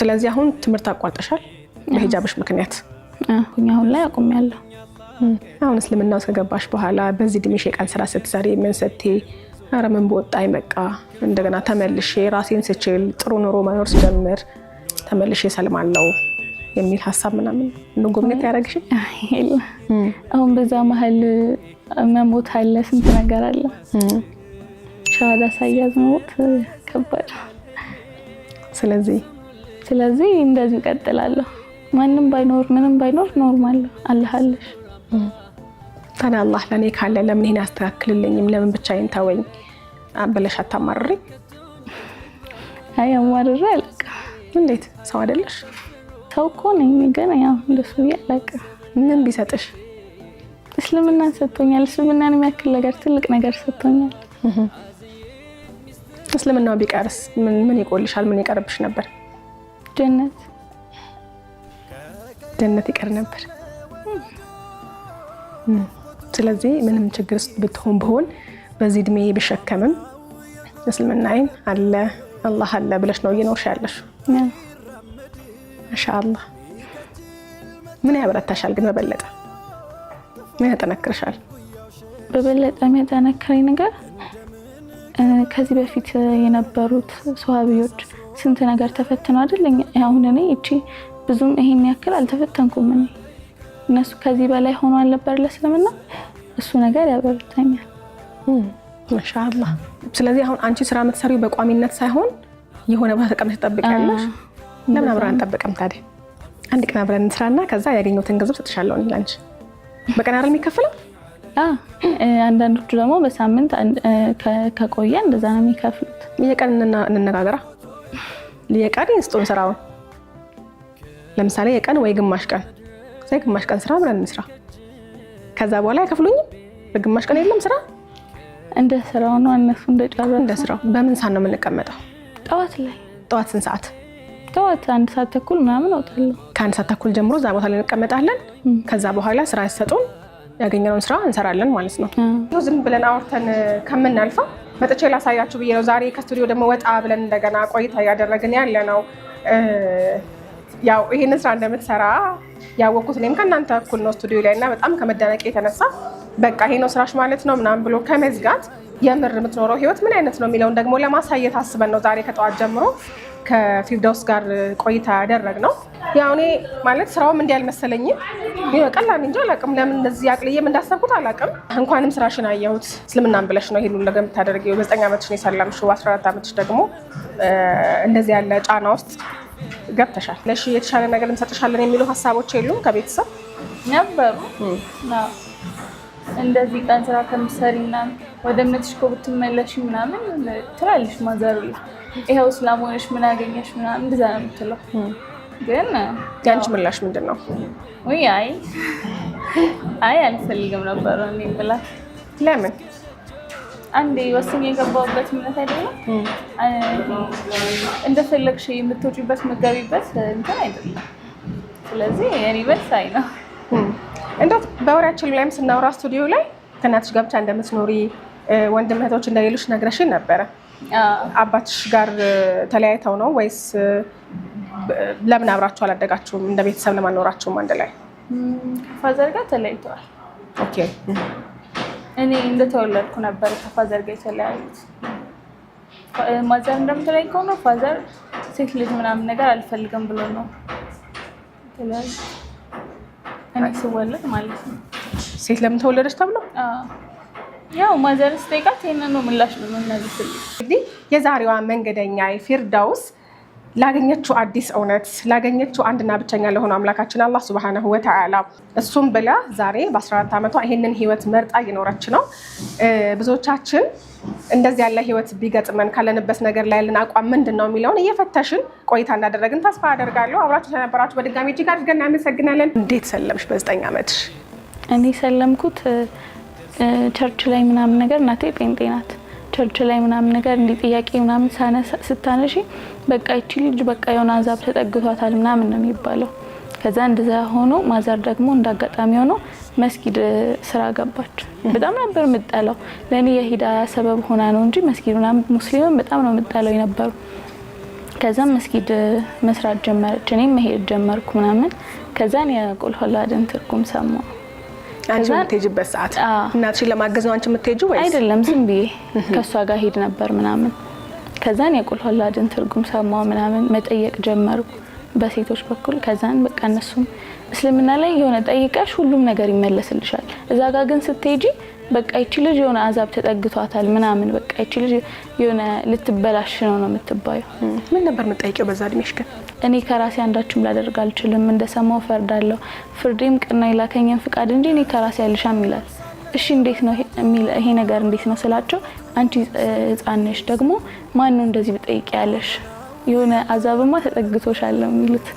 ስለዚህ አሁን ትምህርት አቋርጠሻል በሂጃብሽ ምክንያት? አሁን ላይ አቁሜያለሁ። አሁን እስልምናው ከገባሽ በኋላ በዚህ ድምሽ የቀን ስራ ስትሰሪ ምን ስትይ ኧረ ምን በወጣኝ በቃ እንደገና ተመልሼ ራሴን ስችል ጥሩ ኑሮ መኖር ስጀምር ተመልሼ ሰልማለሁ የሚል ሐሳብ ምናምን ነው ጎብኘት ያደረግሽ? አሁን በዛ መሀል መሞት አለ፣ ስንት ነገር አለ። ሻሃዳ ሳያዝ መሞት ከባድ። ስለዚህ እንደዚህ እቀጥላለሁ። ማንም ባይኖር ምንም ባይኖር ኖርማል አላህ አለሽ። ታዲያ አላህ ለኔ ካለ ለምን ይሄን ያስተካክልልኝም ለምን ብቻዬን ተወኝ ብለሽ አታማርሪ? አይ አማርሬ አለቀ። እንዴት ሰው አይደለሽ? ሰው እኮ ነኝ ግን ያው እንደሱ ያለቀ። ምን ቢሰጥሽ? እስልምና ሰጥቶኛል። እስልምናን የሚያክል ነገር ትልቅ ነገር ሰጥቶኛል። እስልምናው ቢቀርስ ምን ይቆልሻል? ምን ይቀርብሽ ነበር? ጀነት ይቀር ነበር። ስለዚህ ምንም ችግር ብሆን በዚህ እድሜ ብሸከምም እስልምናዬን አለ አላህ አለ ብለሽ ነው እየኖርሽ ያለሽ። ማሻአላህ። ምን ያበረታሻል ግን በበለጠ? ምን ያጠነክርሻል? በበለጠ የሚያጠነክረኝ ነገር ከዚህ በፊት የነበሩት ሷሃቢዎች ስንት ነገር ተፈትነው አይደል? አሁን እኔ እቺ ብዙም ይሄን ያክል አልተፈተንኩም። እነሱ ከዚህ በላይ ሆኖ አልነበር ለእስልምና። እሱ ነገር ያበረታኛል። ማሻአላህ። ስለዚህ አሁን አንቺ ስራ የምትሰሪው በቋሚነት ሳይሆን የሆነ ቦታ ተቀምጠሽ ትጠብቂያለሽ። ለምን አብረን አንጠብቅም ታዲያ? አንድ ቀን አብረን እንስራና ከዛ ያገኘሁትን ገንዘብ ሰጥሻለሁ እኔ ላንቺ። በቀን አይደል የሚከፈለው? አንዳንዶቹ ደግሞ በሳምንት ከቆየ እንደዛ ነው የሚከፍሉት። የቀን እንነጋገራ። የቀን ይስጡን ስራውን። ለምሳሌ የቀን ወይ ግማሽ ቀን ግማሽ ቀን ስራ አብረን እንስራ። ከዛ በኋላ አይከፍሉኝም? በግማሽ ቀን የለም ስራ። እንደ ስራው ነው እነሱ እንደጨረሱ። እንደ ስራው። በምን ሰዓት ነው የምንቀመጠው? ጠዋት ላይ። ጠዋት ስንት ሰዓት? ጠዋት 1 ሰዓት ተኩል ምናምን እወጣለሁ። ከ1 ሰዓት ተኩል ጀምሮ እዛ ቦታ ላይ እንቀመጣለን። ከዛ በኋላ ስራ ያሰጡን ያገኘነውን ስራ እንሰራለን ማለት ነው። ዝም ብለን አውርተን ከምናልፈው መጥቼ ላሳያችሁ ብዬ ነው። ዛሬ ከስቱዲዮ ደግሞ ወጣ ብለን እንደገና ቆይታ ያደረግን ያለ ነው። ያው ይሄን ስራ እንደምትሰራ ያወቁት እኔም ከእናንተ እኩል ነው ስቱዲዮ ላይ እና በጣም ከመደነቅ የተነሳ በቃ ይሄ ነው ስራሽ ማለት ነው ምናምን ብሎ ከመዝጋት የምር የምትኖረው ህይወት ምን አይነት ነው የሚለውን ደግሞ ለማሳየት አስበን ነው ዛሬ ከጠዋት ጀምሮ ከፊርዳውስ ጋር ቆይታ ያደረግነው። ያው እኔ ማለት ስራውም እንዲህ አልመሰለኝም። ቀላል እንጂ አላውቅም። ለምን እንደዚህ አቅልዬም እንዳሰብኩት አላውቅም። እንኳንም ስራሽን አየሁት። እስልምናን ብለሽ ነው ይሄን ሁሉ ነገር የምታደርጊው። በ9 ዓመትሽ ነው የሰላምሽው። 14 ዓመትሽ ደግሞ እንደዚህ ያለ ጫና ውስጥ ገብተሻል። ለሽ የተሻለ ነገር እንሰጥሻለን የሚሉ ሀሳቦች የሉም ከቤተሰብ ነበሩ? እንደዚህ ቀን ስራ ከምትሰሪ ምናምን ወደ እምነትሽ እኮ ብትመለሽ ምናምን ትላለሽ ማዘሩላ። ይሄው እስላም ሆነሽ ምን አገኘሽ ምናምን እንደዛ ነው የምትለው። ግን ያንቺ ምላሽ ምንድን ነው? ወይ አይ አልፈልግም ነበር እኔ ብላት። ለምን? አንዴ ወስኜ የገባሁበት እምነት አይደለም። እንደፈለግሽ የምትወጪበት መጋቢበት እንትን አይደለም። ስለዚህ እኔ በሳይ ነው። እንደው በወሬያችን ላይም ስናወራ ስቱዲዮ ላይ ከእናትሽ ጋር ብቻ እንደምትኖሪ ወንድም እህቶች እንደሌሎች ነግረሽኝ ነበረ። አባትሽ ጋር ተለያይተው ነው ወይስ ለምን አብራችሁ አላደጋችሁም? እንደ ቤተሰብ ለማኖራችሁም አንድ ላይ? ከፋዘር ጋር ተለያይተዋል። ኦኬ። እንደተወለድኩ ነበር ከፋዘር ጋር የተለያዩት። ማዘር እንደምትለኝ ከሆነ ፋዘር ሴት ልጅ ምናምን ነገር አልፈልግም ብሎ ነው የተለያዩት። እኔ ስወለድ ማለት ነው። ሴት ለምን ተወለደች ተብሎ? ያው ማዘር ስጠይቃት ይሄንን ነው ምላሽ ነው የምንመልስልኝ። እንግዲህ የዛሬዋ መንገደኛ ፊርዳውስ ላገኘችው አዲስ እውነት ላገኘችው አንድና ብቸኛ ለሆነው አምላካችን አላህ ሱብሃነሁ ወተዓላ እሱም ብላ ዛሬ በ14 ዓመቷ ይሄንን ህይወት መርጣ እየኖረች ነው። ብዙዎቻችን እንደዚህ ያለ ህይወት ቢገጥመን ካለንበት ነገር ላይ ያለን አቋም ምንድን ነው የሚለውን እየፈተሽን ቆይታ እንዳደረግን ተስፋ አደርጋለሁ። አብራችሁ ስለነበራችሁ በድጋሚ እጅግ አድርገን እናመሰግናለን። እንዴት ሰለምሽ በ9 ዓመትሽ? እኔ ሰለምኩት ቸርች ላይ ምናምን ነገር እናቴ ጴንጤ ናት። ቸርች ላይ ምናምን ነገር እንዲ ጥያቄ ምናምን ስታነሺ በቃ እቺ ልጅ በቃ የሆነ አዛብ ተጠግቷታል ምናምን ነው የሚባለው። ከዛ እንደዛ ሆኖ ማዘር ደግሞ እንዳጋጣሚ ሆኖ መስጊድ ስራ ገባች። በጣም ነበር የምጠላው። ለኔ የሂዳያ ሰበብ ሆና ነው እንጂ መስጊድ ምናምን ሙስሊምም በጣም ነው የምጠላው የነበረው። ከዛ መስጊድ መስራት ጀመረች፣ እኔም መሄድ ጀመርኩ ምናምን። ከዛን የቁልሁላድን ትርጉም ሰማሁ። አንቺ የምትሄጂበት ሰዓት እናትሽን ለማገዝ ነው አንቺ የምትሄጂው ወይስ? አይደለም፣ ዝም ብዬ ከሷ ጋር ሄድ ነበር ምናምን። ከዛን የቁልሁላድን ትርጉም ሰማሁ ምናምን፣ መጠየቅ ጀመርኩ በሴቶች በኩል። ከዛን በቃ እነሱም እስልምና ላይ የሆነ ጠይቀሽ ሁሉም ነገር ይመለስልሻል። እዛ ጋር ግን ስትሄጂ በቃ እቺ ልጅ የሆነ አዛብ ተጠግቷታል ምናምን፣ በቃ እቺ ልጅ የሆነ ልትበላሽ ነው የምትባየው። ምን ነበር የምትጠይቂው በዛ እድሜሽ ግን? እኔ ከራሴ አንዳችም ላደርግ አልችልም፣ እንደሰማው ፈርዳለሁ፣ ፍርዴም ቅና ይላከኝን ፍቃድ እንጂ እኔ ከራሴ አልሻም ይላል። እሺ እንዴት ነው ይሄ ነገር እንዴት ነው ስላቸው፣ አንቺ ህፃን ነሽ፣ ደግሞ ማን ነው እንደዚህ ብጠይቂ ያለሽ? የሆነ አዛብማ ተጠግቶሻል ነው የሚሉት።